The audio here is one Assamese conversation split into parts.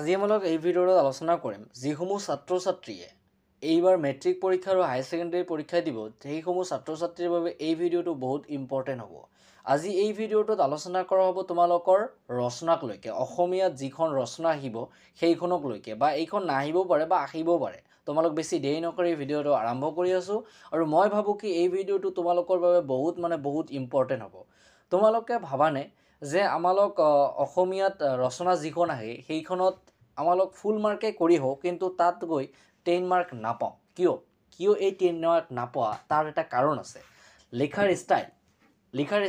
আজি আমলক এই ভিডিঅ'ত আলোচনা কৰিম যিসমূহ ছাত্ৰ ছাত্ৰীয়ে এইবাৰ মেট্ৰিক পৰীক্ষা আৰু হায়াৰ ছেকেণ্ডাৰী পৰীক্ষা দিব সেইসমূহ ছাত্ৰ ছাত্ৰীৰ বাবে এই ভিডিঅ'টো বহুত ইম্পৰ্টেণ্ট হ'ব। আজি এই ভিডিঅ'টোত আলোচনা কৰা হ'ব তোমালোকৰ ৰচনাক লৈকে, অসমীয়াত যিখন ৰচনা আহিব সেইখনক লৈকে, বা এইখন নাহিবও পাৰে বা আহিবও পাৰে। তোমালোক বেছি দেৰি নকৰি ভিডিঅ'টো আৰম্ভ কৰি আছোঁ আৰু মই ভাবোঁ কি এই ভিডিঅ'টো তোমালোকৰ বাবে বহুত ইম্পৰ্টেণ্ট হ'ব। তোমালোকে ভাবানে যে আমালোক অসমীয়াত ৰচনা যিখন আহে সেইখনত আমালোক ফুল মাৰ্কে কৰি হওক কিন্তু তাত গৈ 10 মাৰ্ক নাপাওঁ। কিয় এই 10 মাৰ্ক নাপোৱা তাৰ এটা কাৰণ আছে। লিখাৰ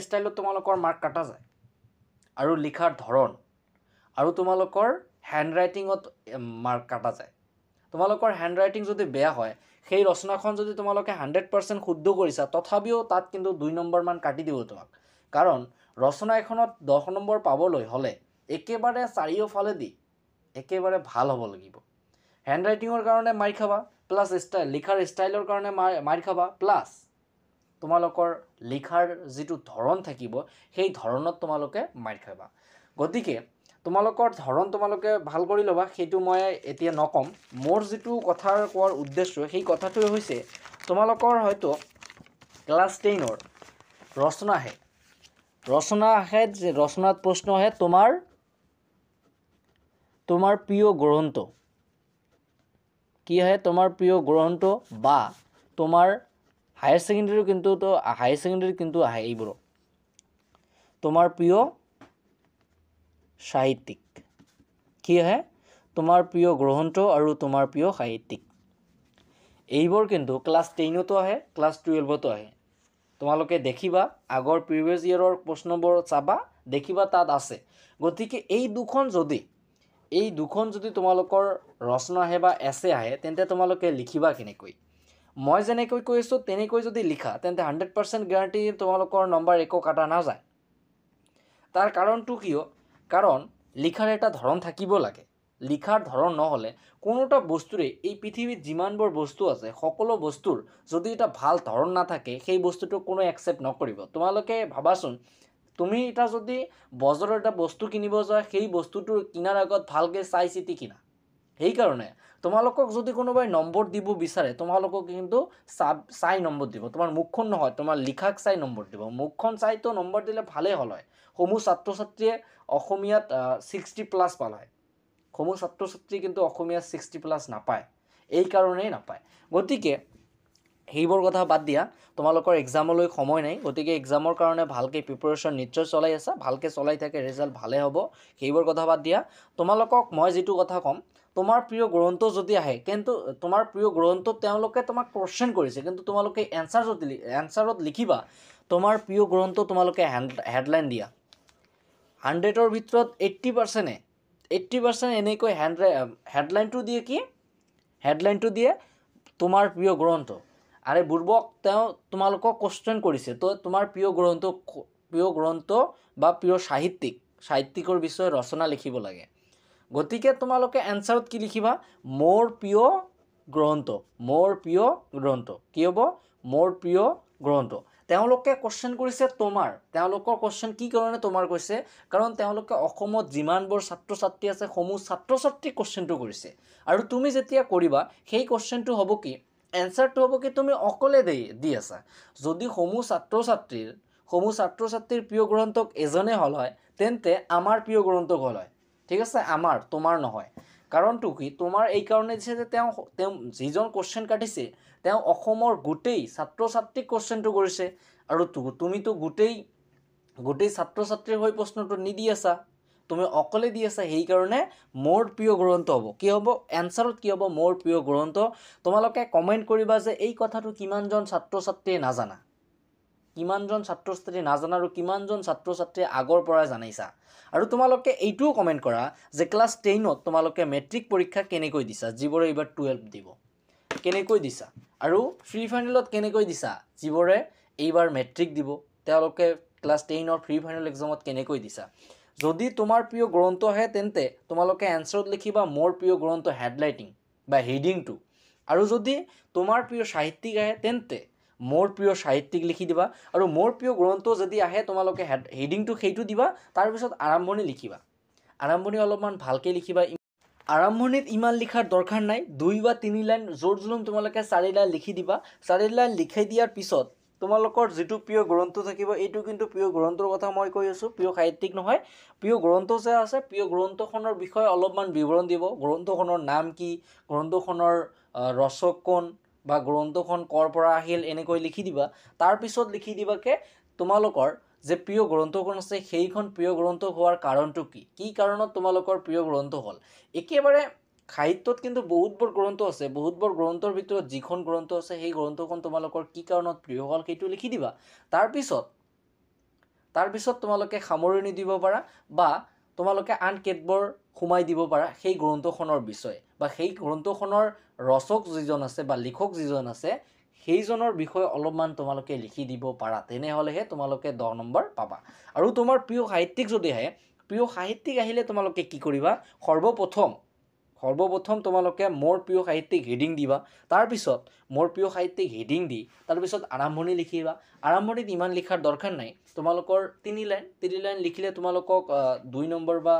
ষ্টাইলত তোমালোকৰ মাৰ্ক কাটা যায় আৰু লিখাৰ ধৰণ আৰু তোমালোকৰ হেণ্ডৰাইটিঙত মাৰ্ক কাটা যায়। তোমালোকৰ হেণ্ডৰাইটিং যদি বেয়া হয়, সেই ৰচনাখন যদি তোমালোকে 100% শুদ্ধ কৰিছা তথাপিও তাত কিন্তু 2 নম্বৰ মান কাটি দিব তোমাক। কাৰণ ৰচনা এখনত 10 নম্বৰ পাবলৈ হ'লে একেবাৰে চাৰিওফালেদি একেবাৰে ভাল হ'ব লাগিব। হেণ্ডৰাইটিঙৰ কাৰণে মাৰ খাবা, প্লাছ লিখাৰ ষ্টাইলৰ কাৰণে মাৰ খাবা, প্লাছ তোমালোকৰ লিখাৰ যিটো ধৰণ থাকিব সেই ধৰণত তোমালোকে মাৰ খাবা। গতিকে তোমালোকৰ ধৰণ তোমালোকে ভাল কৰি ল'বা, সেইটো মই এতিয়া নকম। মোৰ যিটো কথা কোৱাৰ উদ্দেশ্য সেই কথাটোৱে হৈছে তোমালোকৰ হয়তো ক্লাছ 10ৰ ৰচনা আহে, ৰচনাত প্ৰশ্ন আহে তোমাৰ প্ৰিয় গ্ৰন্থ কি আহে, তোমাৰ প্ৰিয় গ্ৰন্থ, বা তোমাৰ হায়াৰ ছেকেণ্ডাৰী কিন্তু আহে এইবোৰ তোমাৰ প্ৰিয় সাহিত্যিক কি আহে, তোমাৰ প্ৰিয় গ্ৰন্থ আৰু তোমাৰ প্ৰিয় সাহিত্যিক। এইবোৰ কিন্তু ক্লাছ 10তো আহে, ক্লাছ 12তো আহে। তোমালোকে দেখিবা আগৰ প্ৰিভিয়াছ ইয়েৰৰ প্ৰশ্নবোৰ চাবা, দেখিবা তাত আছে। গতিকে এই দুখন যদি তোমালোকৰ ৰচনা আহে বা এছে আহে তেন্তে তোমালোকে লিখিবা কেনেকৈ। মই যেনেকৈ কৈছোঁ তেনেকৈ যদি লিখা তেন্তে 100% গ্যাৰাণ্টি তোমালোকৰ নম্বৰ একো কাটা নাযায়। তাৰ কাৰণটো কিয়? কাৰণ লিখাৰ এটা ধৰণ থাকিব লাগে। লিখাৰ ধৰণ নহ'লে কোনো এটা বস্তুৰে, এই পৃথিৱীত যিমানবোৰ বস্তু আছে সকলো বস্তুৰ যদি এটা ভাল ধৰণ নাথাকে সেই বস্তুটো কোনো একচেপ্ট নকৰিব। তোমালোকে ভাবাচোন, তুমি এটা যদি বজাৰৰ এটা বস্তু কিনিব যোৱা সেই বস্তুটো কিনাৰ আগত ভালকৈ চাই চিতি কিনা। সেইকাৰণে তোমালোকক যদি কোনোবাই নম্বৰ দিব বিচাৰে তোমালোকক কিন্তু চাই নম্বৰ দিব, তোমাৰ মুখখন নহয়, তোমাৰ লিখাক চাই নম্বৰ দিব। মুখখন চাইতো নম্বৰ দিলে ভালেই হ'ল হয়। সমূহ ছাত্ৰ ছাত্ৰীয়ে অসমীয়াত 60+ পাল হয়। সমূহ ছাত্ৰ ছাত্ৰী কিন্তু অসমীয়াত 60+ নাপায়, এই কাৰণেই নাপায়। গতিকে সেইবোৰ কথা বাদ দিয়া, তোমালোকৰ এক্সামলৈ সময় নাই। গতিকে এক্সামৰ কাৰণে ভালকৈ প্ৰিপাৰেশ্যন নিশ্চয় চলাই আছা, ভালকৈ চলাই থাকে ৰিজাল্ট ভালে হ'ব। সেইবোৰ কথা বাদ দিয়া। তোমালোকক মই যিটো কথা ক'ম, তোমাৰ প্ৰিয় গ্ৰন্থ যদি আহে কিন্তু তোমাৰ প্ৰিয় গ্ৰন্থত তেওঁলোকে তোমাক কোৱেশ্চন কৰিছে কিন্তু তোমালোকে এনচাৰত লিখিবা তোমাৰ প্ৰিয় গ্ৰন্থ, তোমালোকে হেডলাইন দিয়া। 100ৰ ভিতৰত 80% এনেকৈ হেডলাইনটো দিয়ে কি? হেডলাইনটো দিয়ে তোমাৰ প্ৰিয় গ্ৰন্থ। আৰে বুৰ্বক, তোমালোকক কোৱেশ্চন কৰিছে, তো তোমাৰ প্ৰিয় গ্ৰন্থ বা প্ৰিয় সাহিত্যিকৰ বিষয়ে ৰচনা লিখিব লাগে। গতিকে তোমালোকে এনচাৰত কি লিখিবা? মোৰ প্ৰিয় গ্ৰন্থ। কি হ'ব? মোৰ প্ৰিয় গ্ৰন্থ। তেওঁলোকে কোৱেশ্চন কৰিছে তেওঁলোকৰ কোৱেশ্চন কি কাৰণে তোমাৰ কৈছে? কাৰণ তেওঁলোকে অসমত যিমানবোৰ ছাত্ৰ ছাত্ৰী আছে সমূহ ছাত্ৰ ছাত্ৰীক কোৱেশ্চনটো কৰিছে। আৰু তুমি যেতিয়া কৰিবা সেই কোৱেশ্চনটো হ'ব কি, এনচাৰটো হ'ব কি তুমি অকলে দি আছা। যদি সমূহ ছাত্ৰ ছাত্ৰীৰ প্ৰিয় গ্ৰন্থক এজনে হ'ল হয় তেন্তে আমাৰ প্ৰিয় গ্ৰন্থক হ'ল হয়। ঠিক আছে, তোমাৰ নহয়। কাৰণটো কি? তোমাৰ এই কাৰণে দিছে যে তেওঁ যিজন কোৱেশ্চন কাটিছে তেওঁ অসমৰ গোটেই ছাত্ৰ ছাত্ৰীক কোৱেশ্চনটো কৰিছে, আৰু তুমিতো গোটেই ছাত্ৰ ছাত্ৰীৰ হৈ প্ৰশ্নটো নিদি আছা, তুমি অকলে দি আছা। সেইকাৰণে মোৰ প্ৰিয় গ্ৰন্থ হ'ব। কি হ'ব এনচাৰত? কি হ'ব? মোৰ প্ৰিয় গ্ৰন্থ। তোমালোকে কমেণ্ট কৰিবা যে এই কথাটো কিমানজন ছাত্ৰ ছাত্ৰীয়ে নাজানা, আৰু কিমানজন ছাত্ৰ ছাত্ৰীয়ে আগৰ পৰাই জানিছা। আৰু তোমালোকে এইটোও কমেণ্ট কৰা যে ক্লাছ 10ত তোমালোকে মেট্ৰিক পৰীক্ষা কেনেকৈ দিছা, যিবোৰে এইবাৰ 12 দিব কেনেকৈ দিছা, আৰু প্ৰি ফাইনেলত কেনেকৈ দিছা, যিবোৰে এইবাৰ মেট্ৰিক দিব তেওঁলোকে ক্লাছ 10ৰ প্ৰি ফাইনেল এক্সামত কেনেকৈ দিছা। যদি তোমাৰ প্ৰিয় গ্ৰন্থ আহে তেন্তে তোমালোকে এনচাৰত লিখিবা মোৰ প্ৰিয় গ্ৰন্থ হেডলাইটিং বা হেডিংটো, আৰু যদি তোমাৰ প্ৰিয় সাহিত্যিক আহে তেন্তে মোৰ প্ৰিয় সাহিত্যিক লিখি দিবা। আৰু মোৰ প্ৰিয় গ্ৰন্থ যদি আহে তোমালোকে হেডিংটো সেইটো দিবা, তাৰপিছত আৰম্ভণি লিখিবা। আৰম্ভণি অলপমান ভালকৈ লিখিবা, আৰম্ভণিত ইমান লিখাৰ দৰকাৰ নাই, 2 বা 3 লাইন জোৰ জুলুম তোমালোকে 4 লাইন লিখি দিবা। 4 লাইন লিখাই দিয়াৰ পিছত তোমালোকৰ যিটো প্ৰিয় গ্ৰন্থ থাকিব, এইটো কিন্তু প্ৰিয় গ্ৰন্থৰ কথা মই কৈ আছোঁ, প্ৰিয় সাহিত্যিক নহয়। প্ৰিয় গ্ৰন্থ যে আছে, প্ৰিয় গ্ৰন্থখনৰ বিষয়ে অলপমান বিৱৰণ দিব। গ্ৰন্থখনৰ নাম কি, গ্ৰন্থখনৰ ৰচক কোন, বা গ্ৰন্থখন ক'ৰ পৰা আহিল, এনেকৈ লিখি দিবা। তাৰপিছত লিখি দিবাকে তোমালোকৰ যে প্ৰিয় গ্ৰন্থখন আছে, সেইখন প্ৰিয় গ্ৰন্থ হোৱাৰ কাৰণটো কি, কি কাৰণত তোমালোকৰ প্ৰিয় গ্ৰন্থ হ'ল। একেবাৰে সাহিত্যত কিন্তু বহুতবোৰ গ্ৰন্থ আছে, বহুতবোৰ গ্ৰন্থৰ ভিতৰত যিখন গ্ৰন্থ আছে সেই গ্ৰন্থখন তোমালোকৰ কি কাৰণত প্ৰিয় হ'ল সেইটো লিখি দিবা। তাৰপিছত তোমালোকে সামৰণি দিব পাৰা, বা তোমালোকে আন কেতবোৰ সোমাই দিব পাৰা সেই গ্ৰন্থখনৰ বিষয়ে, বা সেই গ্ৰন্থখনৰ ৰচক যিজন আছে বা লিখক যিজন আছে সেইজনৰ বিষয়ে অলপমান তোমালোকে লিখি দিব পাৰা। তেনেহ'লেহে তোমালোকে 10 নম্বৰ পাবা। আৰু তোমাৰ প্ৰিয় সাহিত্যিক যদি আহে, প্ৰিয় সাহিত্যিক আহিলে তোমালোকে কি কৰিবা, সৰ্বপ্ৰথম তোমালোকে মোৰ প্ৰিয় সাহিত্যিক হেডিং দিবা। তাৰপিছত মোৰ প্ৰিয় সাহিত্যিক হেডিং দি তাৰপিছত আৰম্ভণি লিখিবা। আৰম্ভণিত ইমান লিখাৰ দৰকাৰ নাই, তোমালোকৰ 3 লাইন লিখিলে তোমালোকক 2 নম্বৰ বা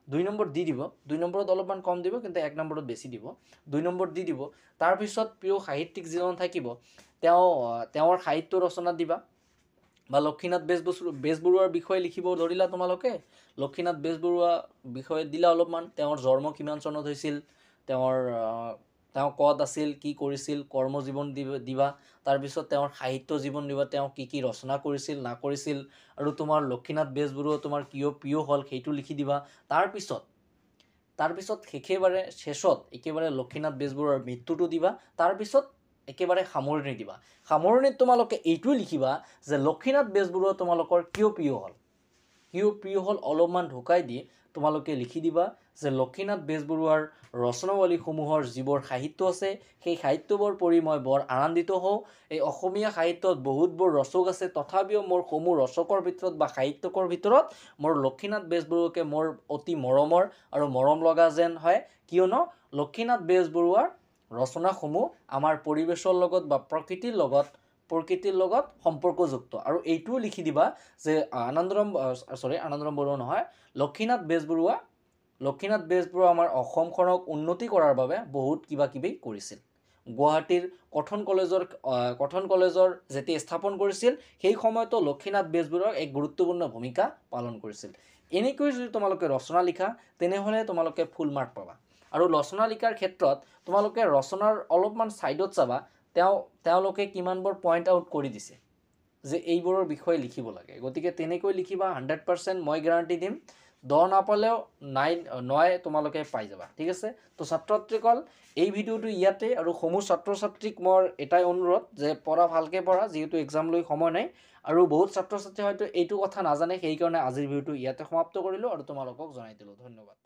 2 নম্বৰ দি দিব। 2 নম্বৰত অলপমান কম দিব, কিন্তু 1 নম্বৰত বেছি দিব। 2 নম্বৰ দি দিব। তাৰপিছত প্ৰিয় সাহিত্যিক যিজন থাকিব তেওঁৰ সাহিত্য ৰচনা দিবা। বা লক্ষীনাথ বেজবৰুৱাৰ বিষয়ে লিখিব ধৰিলা তোমালোকে, লক্ষীনাথ বেজবৰুৱা বিষয়ে দিলা অলপমান, তেওঁৰ জন্ম কিমান চনত হৈছিল, তেওঁ ক'ত আছিল, কি কৰিছিল, কৰ্মজীৱন দিবা। তাৰপিছত তেওঁৰ সাহিত্য জীৱন দিবা, তেওঁ কি কি ৰচনা কৰিছিল নকৰিছিল, আৰু তোমাৰ লক্ষীনাথ বেজবৰুৱা তোমাৰ কিয় প্ৰিয় হ'ল সেইটো লিখি দিবা। তাৰপিছত শেষত একেবাৰে লক্ষীনাথ বেজবৰুৱাৰ মৃত্যুটো দিবা। তাৰপিছত একেবাৰে সামৰণি দিবা। সামৰণিত তোমালোকে এইটোৱে লিখিবা যে লক্ষীনাথ বেজবৰুৱা তোমালোকৰ কিয় প্ৰিয় হ'ল অলপমান ঢুকাই দি তোমালোকে লিখি দিবা যে লক্ষীনাথ বেজবৰুৱাৰ ৰচনাৱলীসমূহৰ যিবোৰ সাহিত্য আছে সেই সাহিত্যবোৰ পঢ়ি মই বৰ আনন্দিত হওঁ। এই অসমীয়া সাহিত্যত বহুতবোৰ ৰচক আছে, তথাপিও মোৰ সমূহ ৰচকৰ ভিতৰত বা সাহিত্যকৰ ভিতৰত মোৰ লক্ষীনাথ বেজবৰুৱাকে মোৰ অতি মৰমৰ আৰু মৰম লগা যেন হয়, কিয়নো লক্ষীনাথ বেজবৰুৱাৰ ৰচনাসমূহ আমাৰ পৰিৱেশৰ লগত বা প্ৰকৃতিৰ লগত সম্পৰ্কযুক্ত। আৰু এইটোও লিখি দিবা যে আনন্দৰাম বৰুৱা নহয়, লক্ষীনাথ বেজবৰুৱা আমাৰ অসমখনক উন্নতি কৰাৰ বাবে বহুত কিবা কিবি কৰিছিল। গুৱাহাটীৰ কটন কলেজৰ যেতিয়া স্থাপন কৰিছিল সেই সময়তো লক্ষীনাথ বেজবৰুৱাই এক গুৰুত্বপূৰ্ণ ভূমিকা পালন কৰিছিল। এনেকৈ যদি তোমালোকে ৰচনা লিখা তেনেহ'লে তোমালোকে ফুল মাৰ্ক পাবা। আৰু ৰচনা লিখাৰ ক্ষেত্ৰত তোমালোকে ৰচনাৰ অলপমান ছাইডত চাবা, তেওঁলোকে কিমানবোৰ পইণ্ট আউট কৰি দিছে যে এইবোৰৰ বিষয়ে লিখিব লাগে। গতিকে তেনেকৈ লিখিবা, 100% মই গেৰাণ্টি দিম। 10 নাপালেও 9 তোমালোকে পাই যাবা, ঠিক আছে। তো ছাত্ৰ ছাত্ৰীসকল, এই ভিডিঅ'টো ইয়াতে, আৰু সমূহ ছাত্ৰ ছাত্ৰীক মোৰ এটাই অনুৰোধ যে পঢ়া, ভালকৈ পঢ়া, যিহেতু এক্সাম লৈ সময় নাই। আৰু বহুত ছাত্ৰ ছাত্ৰী হয়তো এইটো কথা নাজানে, সেইকাৰণে আজিৰ ভিডিঅ'টো ইয়াতে সমাপ্ত কৰিলোঁ আৰু তোমালোকক জনাই দিলোঁ। ধন্যবাদ।